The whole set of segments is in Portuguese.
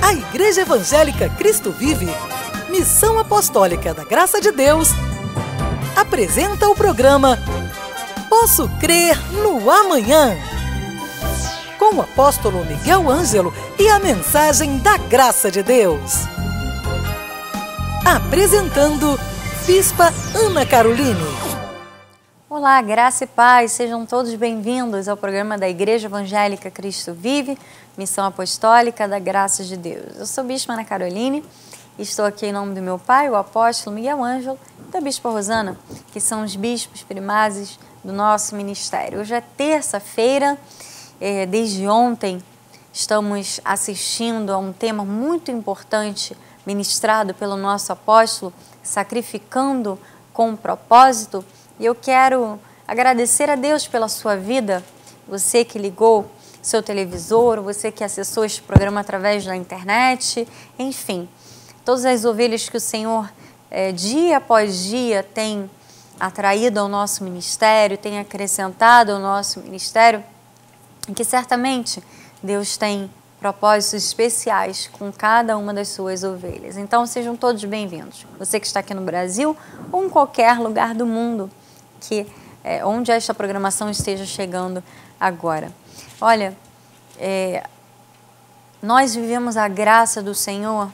A Igreja Evangélica Cristo Vive, Missão Apostólica da Graça de Deus, apresenta o programa Posso Crer no Amanhã, com o apóstolo Miguel Ângelo e a mensagem da Graça de Deus. Apresentando Bispa Ana Caroline. Olá, graça e paz, sejam todos bem-vindos ao programa da Igreja Evangélica Cristo Vive, Missão Apostólica da Graça de Deus. Eu sou Bispa Ana Caroline e estou aqui em nome do meu pai, o apóstolo Miguel Ângelo, e da Bispa Rosana, que são os bispos primazes do nosso ministério. Hoje é terça-feira, desde ontem estamos assistindo a um tema muito importante ministrado pelo nosso apóstolo, sacrificando com propósito. E eu quero agradecer a Deus pela sua vida, você que ligou seu televisor, você que acessou este programa através da internet, enfim, todas as ovelhas que o Senhor, dia após dia, tem atraído ao nosso ministério, tem acrescentado ao nosso ministério, e que certamente Deus tem propósitos especiais com cada uma das suas ovelhas. Então, sejam todos bem-vindos. Você que está aqui no Brasil ou em qualquer lugar do mundo, onde esta programação esteja chegando agora. Olha, nós vivemos a graça do Senhor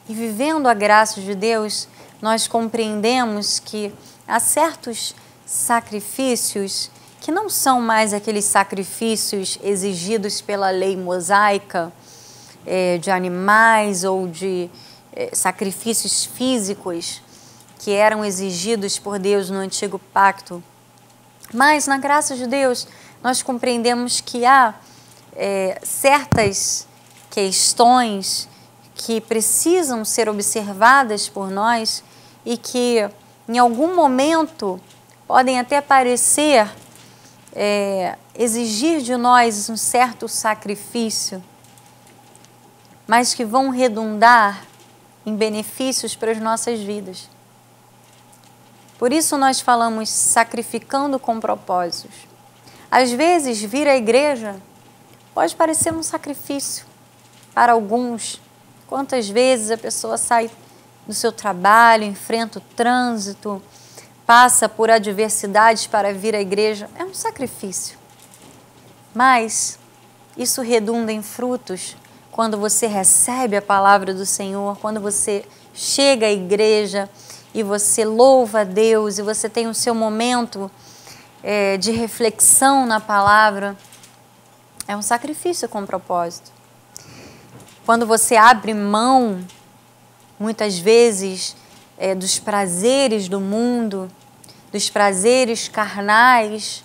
e, vivendo a graça de Deus, nós compreendemos que há certos sacrifícios que não são mais aqueles sacrifícios exigidos pela lei mosaica de animais ou de sacrifícios físicos que eram exigidos por Deus no Antigo Pacto. Mas, na graça de Deus, nós compreendemos que há certas questões que precisam ser observadas por nós e que, em algum momento, podem até parecer exigir de nós um certo sacrifício, mas que vão redundar em benefícios para as nossas vidas. Por isso nós falamos sacrificando com propósitos. Às vezes, vir à igreja pode parecer um sacrifício para alguns. Quantas vezes a pessoa sai do seu trabalho, enfrenta o trânsito, passa por adversidades para vir à igreja. É um sacrifício. Mas isso redunda em frutos quando você recebe a palavra do Senhor, quando você chega à igreja e você louva a Deus e você tem o seu momento de reflexão na palavra. É um sacrifício com propósito. Quando você abre mão, muitas vezes, dos prazeres do mundo, dos prazeres carnais,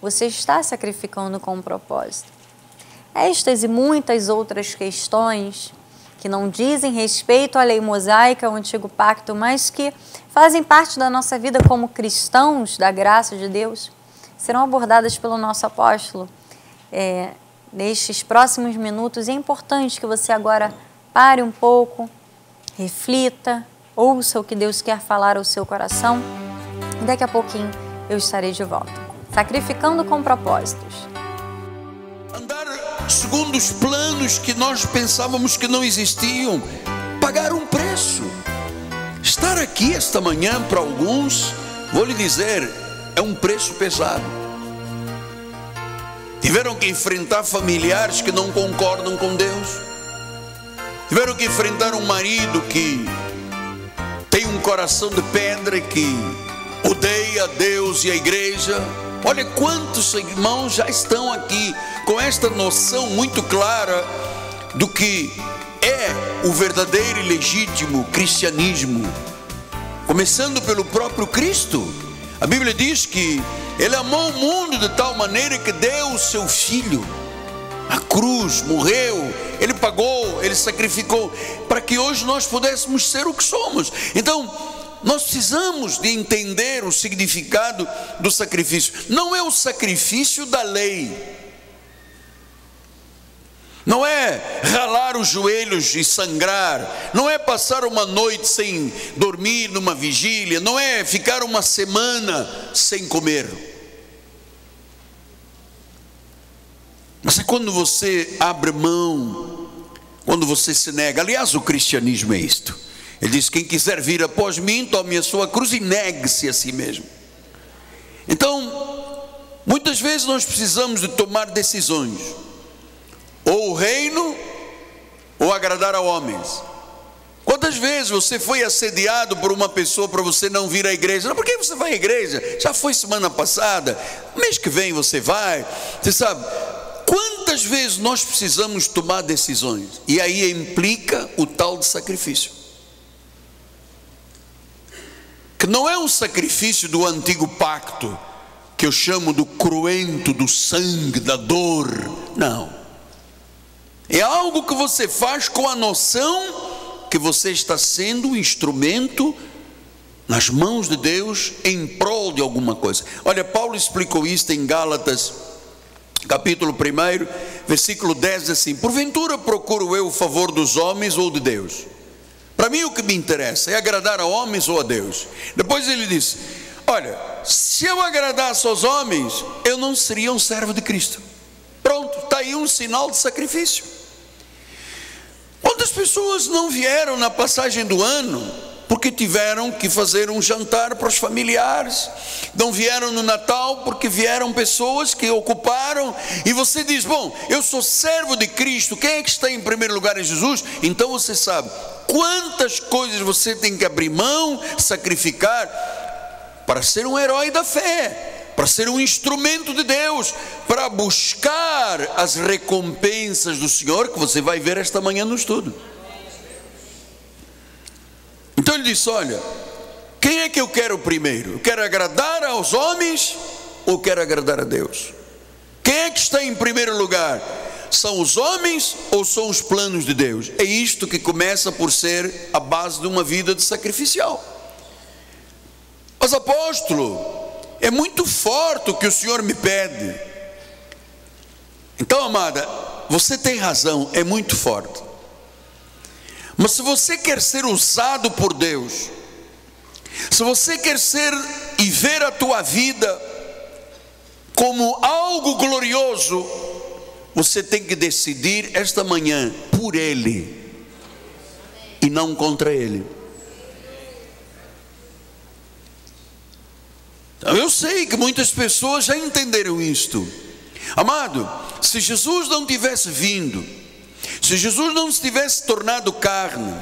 você está sacrificando com propósito. Estas e muitas outras questões que não dizem respeito à lei mosaica, ao Antigo Pacto, mas que fazem parte da nossa vida como cristãos da graça de Deus, serão abordadas pelo nosso apóstolo nestes próximos minutos. É importante que você agora pare um pouco, reflita, ouça o que Deus quer falar ao seu coração e daqui a pouquinho eu estarei de volta. Sacrificando com propósitos. Andar segundo os planos que nós pensávamos que não existiam, pagar um preço. Estar aqui esta manhã para alguns, vou lhe dizer, é um preço pesado. Tiveram que enfrentar familiares que não concordam com Deus. Tiveram que enfrentar um marido que tem um coração de pedra, que odeia Deus e a igreja. Olha quantos irmãos já estão aqui com esta noção muito clara do que é o verdadeiro e legítimo cristianismo. Começando pelo próprio Cristo. A Bíblia diz que Ele amou o mundo de tal maneira que deu o seu Filho à cruz, morreu, Ele pagou, Ele sacrificou, para que hoje nós pudéssemos ser o que somos. Então, nós precisamos de entender o significado do sacrifício. Não é o sacrifício da lei. Não é ralar os joelhos e sangrar. Não é passar uma noite sem dormir numa vigília. Não é ficar uma semana sem comer. Mas é quando você abre mão quando você se nega. Aliás, o cristianismo é isto. Ele diz: quem quiser vir após mim, tome a sua cruz e negue-se a si mesmo. Então, muitas vezes nós precisamos de tomar decisões: ou o reino, ou agradar a homens. Quantas vezes você foi assediado por uma pessoa para você não vir à igreja? Não, por que você vai à igreja? Já foi semana passada, mês que vem você vai. Você sabe, quantas vezes nós precisamos tomar decisões? E aí implica o tal de sacrifício, que não é um sacrifício do antigo pacto, que eu chamo do cruento, do sangue, da dor. Não. É algo que você faz com a noção que você está sendo um instrumento nas mãos de Deus em prol de alguma coisa. Olha, Paulo explicou isto em Gálatas, capítulo 1, versículo 10, diz assim: porventura procuro eu o favor dos homens ou de Deus? Para mim o que me interessa é agradar a homens ou a Deus. Depois ele diz: olha, se eu agradasse aos homens, eu não seria um servo de Cristo. Pronto, está aí um sinal de sacrifício. Quantas pessoas não vieram na passagem do ano porque tiveram que fazer um jantar para os familiares? Não vieram no Natal porque vieram pessoas que ocuparam. E você diz: bom, eu sou servo de Cristo, quem é que está em primeiro lugar? É Jesus. Então você sabe quantas coisas você tem que abrir mão, sacrificar, para ser um herói da fé, para ser um instrumento de Deus, para buscar as recompensas do Senhor, que você vai ver esta manhã no estudo. Então ele disse: olha, quem é que eu quero primeiro? Eu quero agradar aos homens ou quero agradar a Deus? Quem é que está em primeiro lugar? São os homens ou são os planos de Deus? É isto que começa por ser a base de uma vida de sacrificial. Mas apóstolo, é muito forte o que o Senhor me pede. Então, amada, você tem razão, é muito forte. Mas se você quer ser usado por Deus, se você quer ser e ver a tua vida como algo glorioso, você tem que decidir esta manhã por Ele e não contra Ele. Eu sei que muitas pessoas já entenderam isto. Amado, se Jesus não tivesse vindo, se Jesus não se tivesse tornado carne,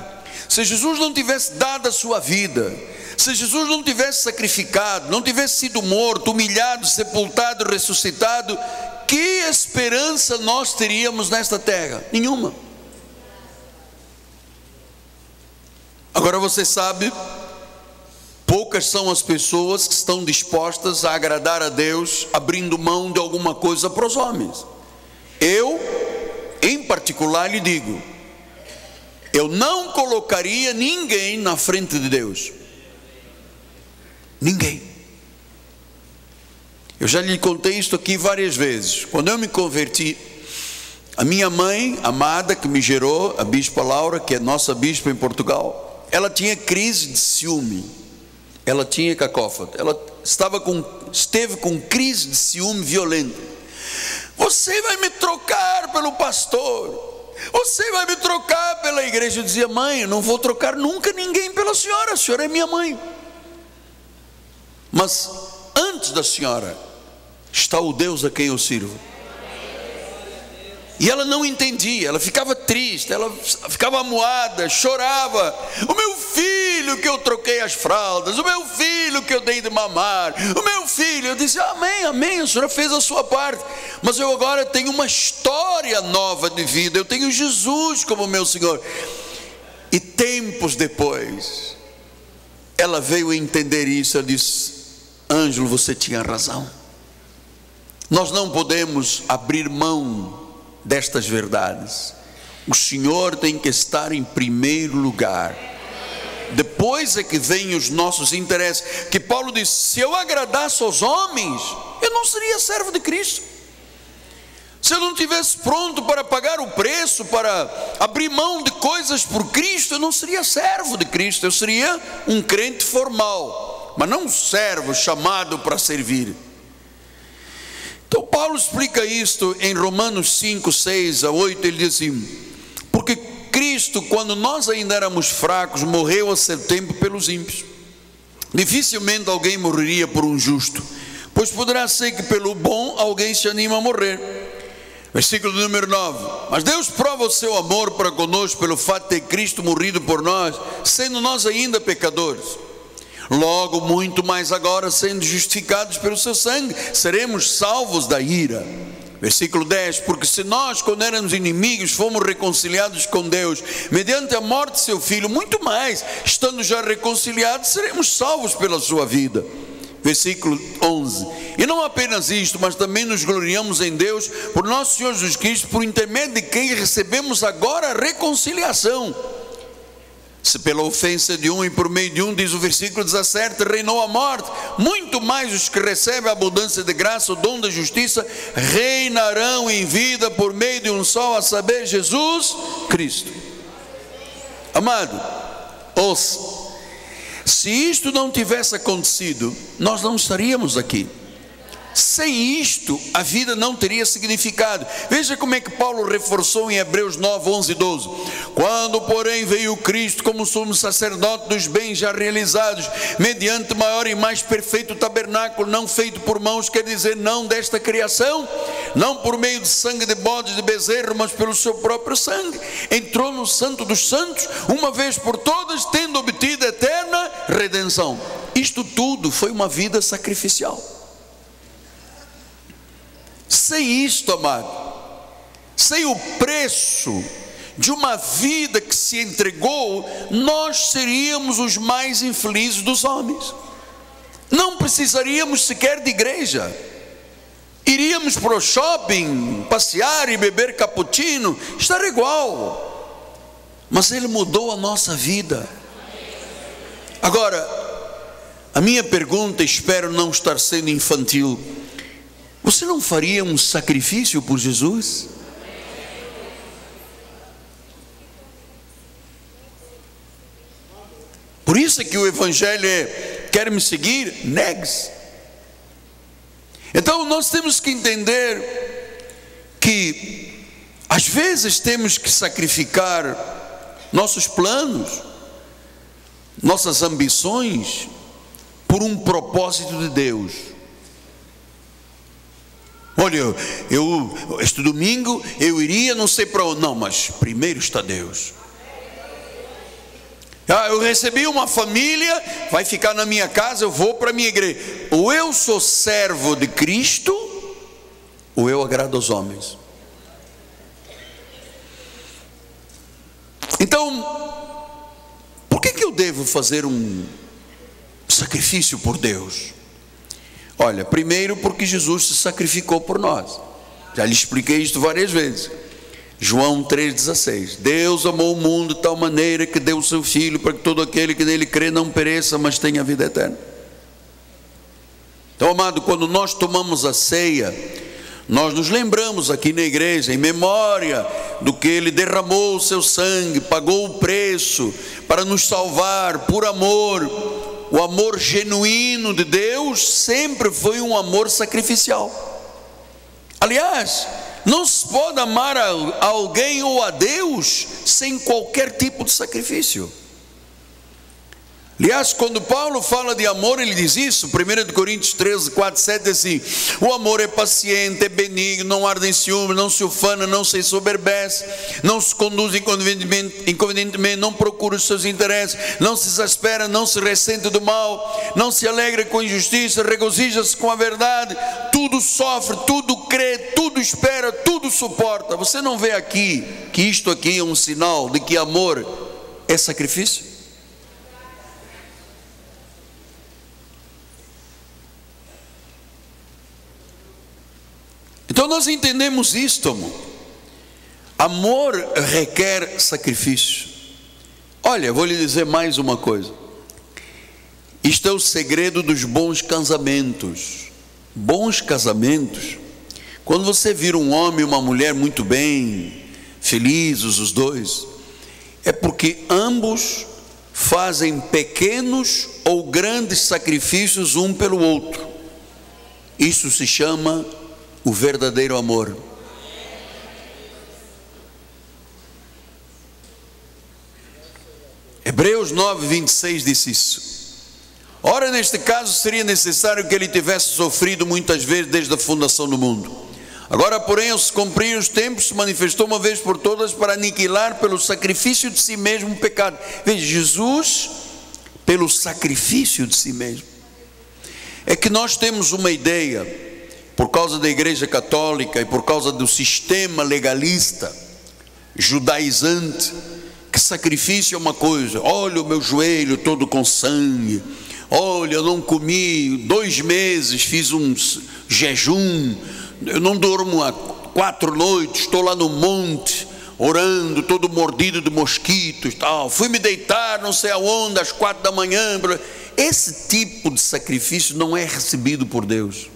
se Jesus não tivesse dado a sua vida, se Jesus não tivesse sacrificado, não tivesse sido morto, humilhado, sepultado, ressuscitado, que esperança nós teríamos nesta terra? Nenhuma. Agora você sabe, poucas são as pessoas que estão dispostas a agradar a Deus, abrindo mão de alguma coisa para os homens. Eu, em particular, lhe digo, eu não colocaria ninguém na frente de Deus. Ninguém. Eu já lhe contei isto aqui várias vezes. Quando eu me converti, a minha mãe amada, que me gerou, a bispa Laura, que é nossa bispa em Portugal, ela tinha crise de ciúme. Ela tinha cacófata. Ela esteve com crise de ciúme violenta. Você vai me trocar pelo pastor, você vai me trocar pela igreja. Eu dizia: mãe, eu não vou trocar nunca ninguém pela senhora, a senhora é minha mãe. Mas antes da senhora está o Deus a quem eu sirvo. E ela não entendia, ela ficava triste, ela ficava amuada, chorava. O meu filho que eu troquei as fraldas, o meu filho que eu dei de mamar, o meu filho. Eu disse: amém, amém, a senhora fez a sua parte. Mas eu agora tenho uma história nova de vida, eu tenho Jesus como meu Senhor. E tempos depois, ela veio entender isso. Ela disse: Ângelo, você tinha razão. Nós não podemos abrir mão destas verdades. O Senhor tem que estar em primeiro lugar. Depois é que vem os nossos interesses. Que Paulo diz: se eu agradasse aos homens, eu não seria servo de Cristo. Se eu não estivesse pronto para pagar o preço, para abrir mão de coisas por Cristo, eu não seria servo de Cristo. Eu seria um crente formal, mas não um servo chamado para servir. Então Paulo explica isto em Romanos 5, 6 a 8, ele diz assim: porque Cristo, quando nós ainda éramos fracos, morreu a seu tempo pelos ímpios. Dificilmente alguém morreria por um justo, pois poderá ser que pelo bom alguém se anime a morrer. Versículo número 9. Mas Deus prova o seu amor para conosco pelo fato de ter Cristo morrido por nós, sendo nós ainda pecadores. Logo, muito mais agora, sendo justificados pelo seu sangue, seremos salvos da ira. Versículo 10. Porque se nós, quando éramos inimigos, fomos reconciliados com Deus mediante a morte de seu Filho, muito mais, estando já reconciliados, seremos salvos pela sua vida. Versículo 11. E não apenas isto, mas também nos gloriamos em Deus por nosso Senhor Jesus Cristo, por intermédio de quem recebemos agora a reconciliação. Se pela ofensa de um e por meio de um, diz o versículo 17, reinou a morte, muito mais os que recebem a abundância de graça, o dom da justiça, reinarão em vida por meio de um só, a saber, Jesus Cristo. Amado, ouça, se isto não tivesse acontecido, nós não estaríamos aqui. Sem isto, a vida não teria significado. Veja como é que Paulo reforçou em Hebreus 9, 11 e 12. Quando, porém, veio Cristo como sumo sacerdote dos bens já realizados, mediante maior e mais perfeito tabernáculo, não feito por mãos, quer dizer, não desta criação, não por meio de sangue de bodes de bezerro, mas pelo seu próprio sangue, entrou no santo dos santos, uma vez por todas, tendo obtido eterna redenção. Isto tudo foi uma vida sacrificial. Sem isto, amado, sem o preço de uma vida que se entregou, nós seríamos os mais infelizes dos homens. Não precisaríamos sequer de igreja. Iríamos para o shopping, passear e beber cappuccino, estar igual. Mas Ele mudou a nossa vida. Agora, a minha pergunta, espero não estar sendo infantil: você não faria um sacrifício por Jesus? Por isso é que o Evangelho é: quer me seguir? Negue-se. Então nós temos que entender que às vezes temos que sacrificar nossos planos, nossas ambições, por um propósito de Deus. Olha, este domingo eu iria não sei para onde. Não, mas primeiro está Deus. Eu recebi uma família, vai ficar na minha casa, eu vou para a minha igreja. Ou eu sou servo de Cristo, ou eu agrado aos homens. Então, por que eu devo fazer um sacrifício por Deus? Olha, primeiro porque Jesus se sacrificou por nós. Já lhe expliquei isto várias vezes. João 3,16. Deus amou o mundo de tal maneira que deu o seu Filho para que todo aquele que nele crê não pereça, mas tenha vida eterna. Então, amado, quando nós tomamos a ceia, nós nos lembramos aqui na igreja, em memória do que Ele derramou o seu sangue, pagou o preço para nos salvar por amor. O amor genuíno de Deus sempre foi um amor sacrificial. Aliás, não se pode amar a alguém ou a Deus sem qualquer tipo de sacrifício. Aliás, quando Paulo fala de amor, ele diz isso, 1 Coríntios 13, 4, 7, assim: o amor é paciente, é benigno, não arde em ciúme, não se ufana, não se ensoberbece, não se conduz inconvenientemente, não procura os seus interesses, não se exaspera, não se ressente do mal, não se alegra com a injustiça, regozija-se com a verdade, tudo sofre, tudo crê, tudo espera, tudo suporta. Você não vê aqui que isto aqui é um sinal de que amor é sacrifício? Então nós entendemos isto, amor. Amor requer sacrifício. Olha, vou lhe dizer mais uma coisa. Isto é o segredo dos bons casamentos. Bons casamentos, quando você vira um homem e uma mulher muito bem, felizes os dois, é porque ambos fazem pequenos ou grandes sacrifícios um pelo outro. Isso se chama o verdadeiro amor. Hebreus 9, 26 disse isso. Ora, neste caso seria necessário que ele tivesse sofrido muitas vezes desde a fundação do mundo. Agora, porém, ao se cumprir os tempos, se manifestou uma vez por todas para aniquilar pelo sacrifício de si mesmo o pecado. Veja, Jesus, pelo sacrifício de si mesmo. É que nós temos uma ideia, por causa da Igreja Católica e por causa do sistema legalista, judaizante, que sacrifício é uma coisa. Olha o meu joelho todo com sangue. Olha, eu não comi 2 meses, fiz um jejum, eu não durmo há 4 noites, estou lá no monte, orando, todo mordido de mosquitos, tal. Fui me deitar não sei aonde, às 4 da manhã. Esse tipo de sacrifício não é recebido por Deus,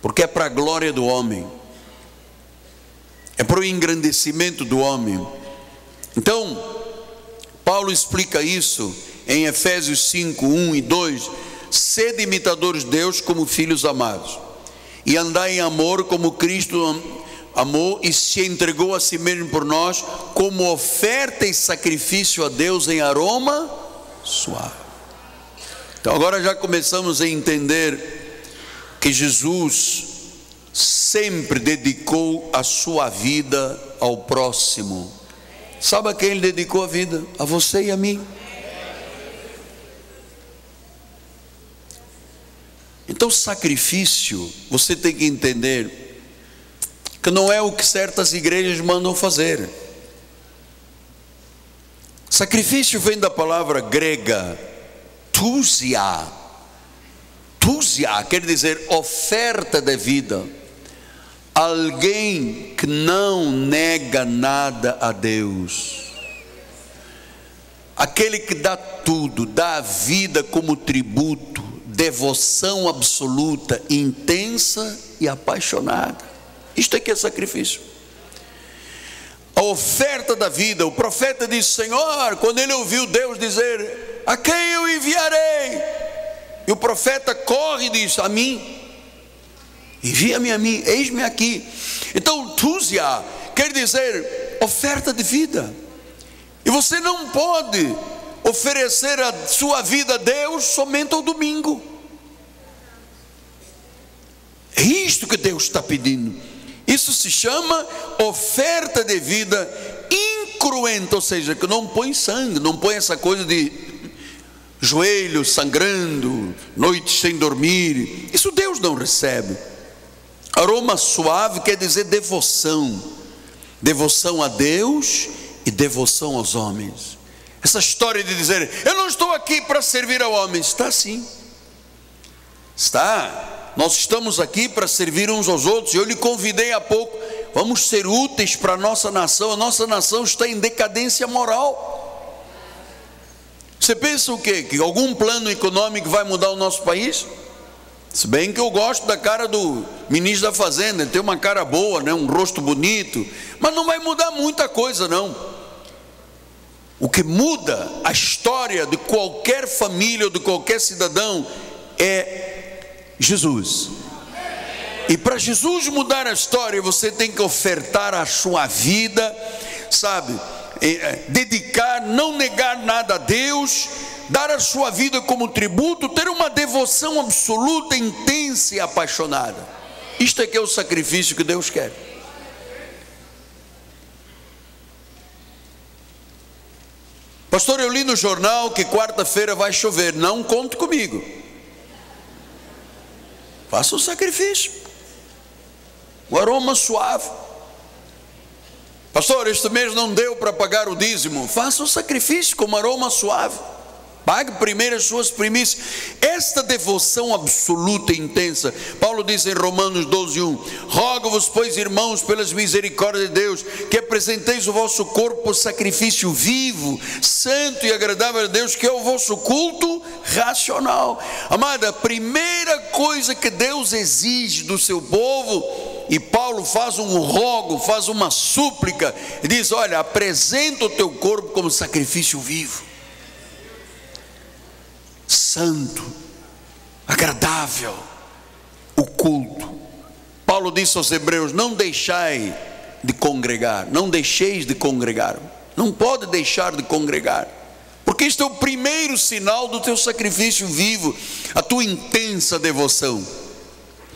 porque é para a glória do homem, é para o engrandecimento do homem. Então, Paulo explica isso em Efésios 5, 1 e 2, sede imitadores de Deus como filhos amados, e andai em amor como Cristo amou e se entregou a si mesmo por nós, como oferta e sacrifício a Deus em aroma suave. Então agora já começamos a entender que Jesus sempre dedicou a sua vida ao próximo. Sabe a quem ele dedicou a vida? A você e a mim. Então, sacrifício, você tem que entender que não é o que certas igrejas mandam fazer. Sacrifício vem da palavra grega tousia. Tousia quer dizer oferta de vida. Alguém que não nega nada a Deus. Aquele que dá tudo, dá a vida como tributo. Devoção absoluta, intensa e apaixonada. Isto é que é sacrifício. A oferta da vida. O profeta disse: Senhor, quando ele ouviu Deus dizer: a quem eu enviarei? E o profeta corre e diz: a mim, envia-me a mim, eis-me aqui. Então, tousia quer dizer oferta de vida. E você não pode oferecer a sua vida a Deus somente ao domingo. É isto que Deus está pedindo. Isso se chama oferta de vida incruenta, ou seja, que não põe sangue, não põe essa coisa de joelho sangrando, noites sem dormir. Isso Deus não recebe. Aroma suave quer dizer devoção. Devoção a Deus e devoção aos homens. Essa história de dizer: eu não estou aqui para servir ao homem. Está sim. Está. Nós estamos aqui para servir uns aos outros. Eu lhe convidei há pouco. Vamos ser úteis para a nossa nação. A nossa nação está em decadência moral. Você pensa o quê? Que algum plano econômico vai mudar o nosso país? Se bem que eu gosto da cara do ministro da Fazenda. Ele tem uma cara boa, né? Um rosto bonito. Mas não vai mudar muita coisa não. O que muda a história de qualquer família ou de qualquer cidadão é Jesus. E para Jesus mudar a história, você tem que ofertar a sua vida, sabe? Dedicar, não negar nada a Deus, dar a sua vida como tributo, ter uma devoção absoluta, intensa e apaixonada. Isto é que é o sacrifício que Deus quer. Pastor, eu li no jornal que quarta-feira vai chover. Não conte comigo. Faça o sacrifício. O aroma suave. Pastor, este mês não deu para pagar o dízimo. Faça o sacrifício com aroma suave. Pague primeiro as suas primícias. Esta devoção absoluta e intensa. Paulo diz em Romanos 12:1: rogo-vos, pois, irmãos, pelas misericórdias de Deus, que apresenteis o vosso corpo por sacrifício vivo, santo e agradável a Deus, que é o vosso culto racional. Amada, a primeira coisa que Deus exige do seu povo, e Paulo faz um rogo, faz uma súplica, e diz: olha, apresenta o teu corpo como sacrifício vivo, santo, agradável, o culto. Paulo disse aos Hebreus: não deixai de congregar, não deixeis de congregar, não pode deixar de congregar. Porque isto é o primeiro sinal do teu sacrifício vivo, a tua intensa devoção.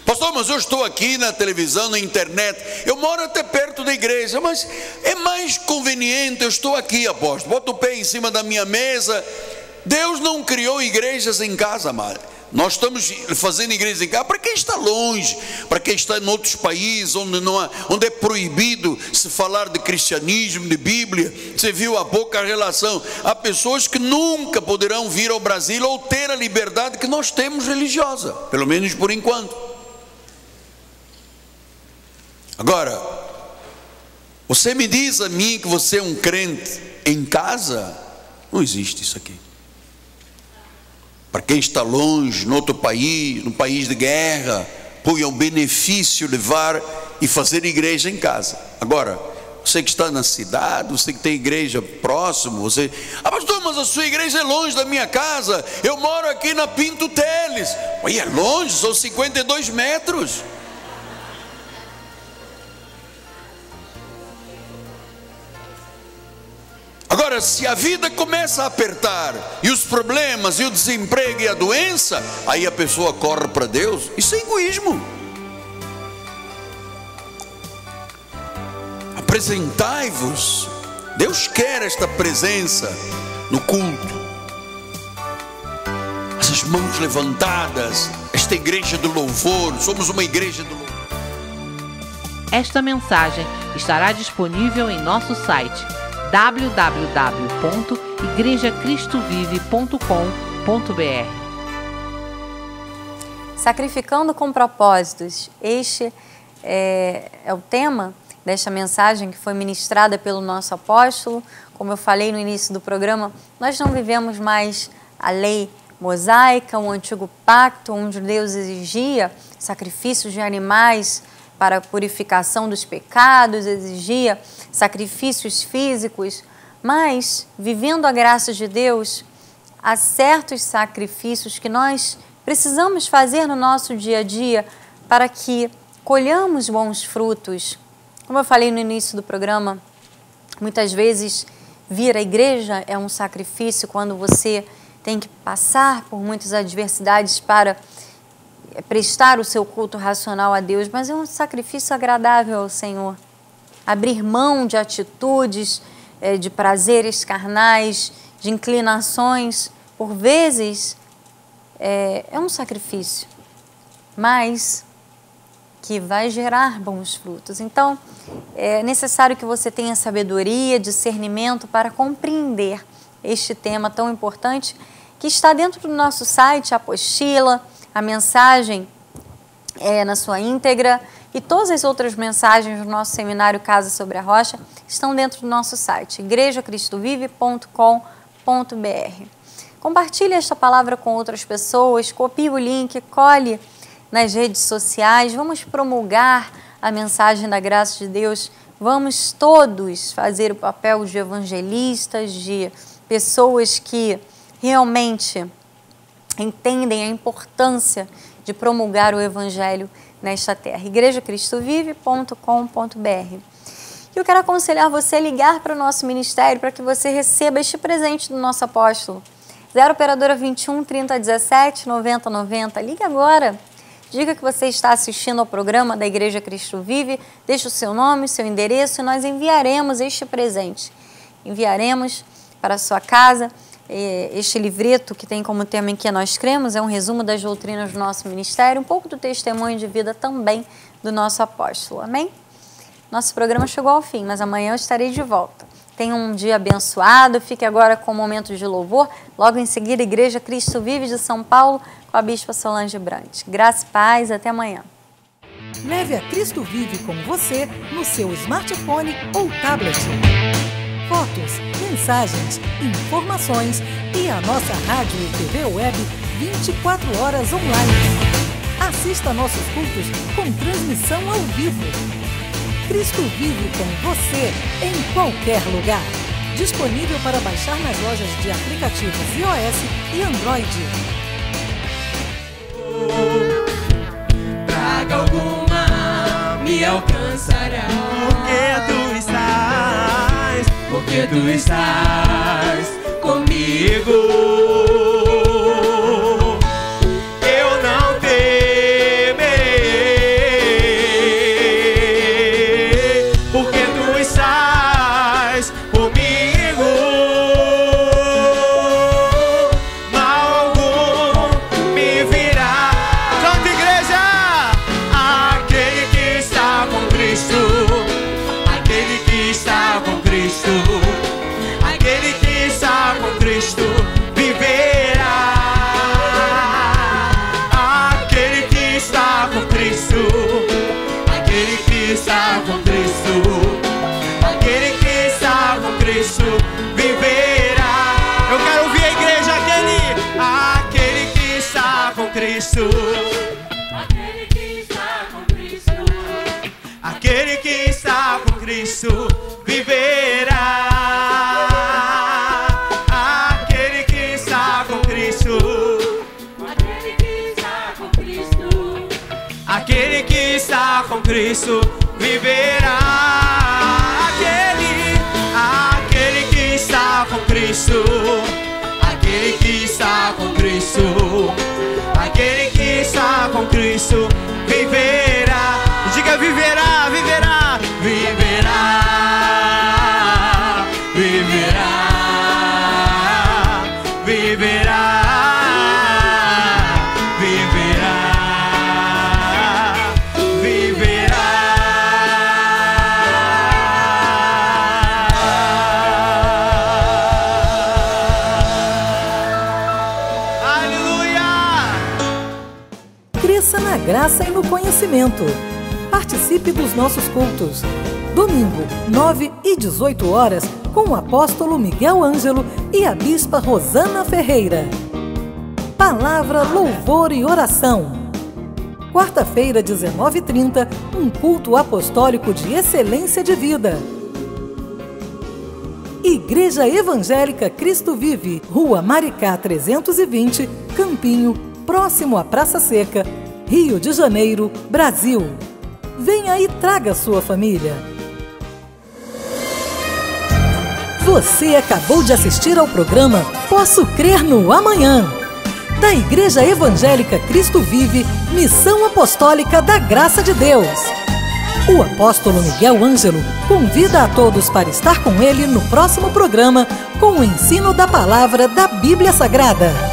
Pastor, mas eu estou aqui na televisão, na internet, eu moro até perto da igreja, mas é mais conveniente, eu estou aqui, apóstolo, bota o pé em cima da minha mesa. Deus não criou igrejas em casa, amado. Nós estamos fazendo igrejas em casa para quem está longe, para quem está em outros países, onde é proibido se falar de cristianismo, de Bíblia. Você viu há pouco a relação. Há pessoas que nunca poderão vir ao Brasil ou ter a liberdade que nós temos religiosa, pelo menos por enquanto. Agora, você me diz a mim que você é um crente em casa? Não existe isso aqui. Para quem está longe, no outro país, no país de guerra, é um benefício levar e fazer igreja em casa. Agora, você que está na cidade, você que tem igreja próximo, você... pastor, mas a sua igreja é longe da minha casa, eu moro aqui na Pinto Teles. Aí é longe, são 52 metros. Agora, se a vida começa a apertar, e os problemas, e o desemprego, e a doença, aí a pessoa corre para Deus. Isso é egoísmo. Apresentai-vos. Deus quer esta presença no culto. Essas mãos levantadas, esta igreja do louvor, somos uma igreja do louvor. Esta mensagem estará disponível em nosso site www.igrejacristovive.com.br. Sacrificando com propósitos, este é o tema desta mensagem que foi ministrada pelo nosso apóstolo. Como eu falei no início do programa, nós não vivemos mais a lei mosaica, o antigo pacto, onde Deus exigia sacrifícios de animais para a purificação dos pecados, exigia sacrifícios físicos, mas, vivendo a graça de Deus, há certos sacrifícios que nós precisamos fazer no nosso dia a dia para que colhamos bons frutos. Como eu falei no início do programa, muitas vezes vir à igreja é um sacrifício quando você tem que passar por muitas adversidades para prestar o seu culto racional a Deus, mas é um sacrifício agradável ao Senhor. Abrir mão de atitudes, de prazeres carnais, de inclinações, por vezes é um sacrifício, mas que vai gerar bons frutos. Então, é necessário que você tenha sabedoria, discernimento para compreender este tema tão importante que está dentro do nosso site, a apostila, a mensagem na sua íntegra e todas as outras mensagens do nosso seminário Casa sobre a Rocha estão dentro do nosso site, igrejacristovive.com.br. Compartilhe esta palavra com outras pessoas, copie o link, colhe nas redes sociais, vamos promulgar a mensagem da graça de Deus, vamos todos fazer o papel de evangelistas, de pessoas que realmente entendem a importância de promulgar o Evangelho nesta terra. igrejacristovive.com.br. E eu quero aconselhar você a ligar para o nosso ministério para que você receba este presente do nosso apóstolo. 0 operadora 21 30 17 90 90. Ligue agora. Diga que você está assistindo ao programa da Igreja Cristo Vive, deixe o seu nome, seu endereço e nós enviaremos este presente. Enviaremos para a sua casa. Este livreto que tem como tema Em que nós cremos é um resumo das doutrinas do nosso ministério, um pouco do testemunho de vida também do nosso apóstolo. Amém? Nosso programa chegou ao fim, mas amanhã eu estarei de volta. Tenha um dia abençoado, fique agora com um momento de louvor. Logo em seguida, Igreja Cristo Vive de São Paulo, com a Bispa Solange Brant. Graça e paz, até amanhã. Leve a Cristo Vive com você no seu smartphone ou tablet. Fotos, mensagens, informações e a nossa rádio e TV web 24 horas online. Assista nossos cultos com transmissão ao vivo. Cristo Vive com você em qualquer lugar. Disponível para baixar nas lojas de aplicativos iOS e Android. Praga alguma me alcançará, porque tu estás comigo. comigo. Eu não temerei, porque tu estás comigo. Mal algum me virá. Canta, igreja! Aquele que está com Cristo, aquele que está com Cristo, aquele que está com Cristo viverá. Aquele que está com Cristo, aquele que está com Cristo, aquele que está com Cristo viverá. Eu quero ouvir a igreja, aquele que está com Cristo, aquele que está com Cristo, aquele que está com Cristo viverá. Aquele que está com Cristo, aquele que está com Cristo, aquele que está com Cristo viverá. Aquele que está com Cristo, aquele que está com Cristo, aquele que está com Cristo viverá. Diga viverá, viverá, viverá, viverá, viverá, viverá, viverá. Aleluia! Cresça na graça e no conhecimento. Participe dos nossos cultos. Domingo, 9 e 18 horas, com o apóstolo Miguel Ângelo e a bispa Rosana Ferreira. Palavra, louvor e oração. Quarta-feira, 19h30, um culto apostólico de excelência de vida. Igreja Evangélica Cristo Vive, Rua Maricá 320, Campinho, próximo à Praça Seca, Rio de Janeiro, Brasil. Venha e traga sua família. Você acabou de assistir ao programa Posso Crer no Amanhã, da Igreja Evangélica Cristo Vive, Missão Apostólica da Graça de Deus. O apóstolo Miguel Ângelo convida a todos para estar com ele no próximo programa com o ensino da palavra da Bíblia Sagrada.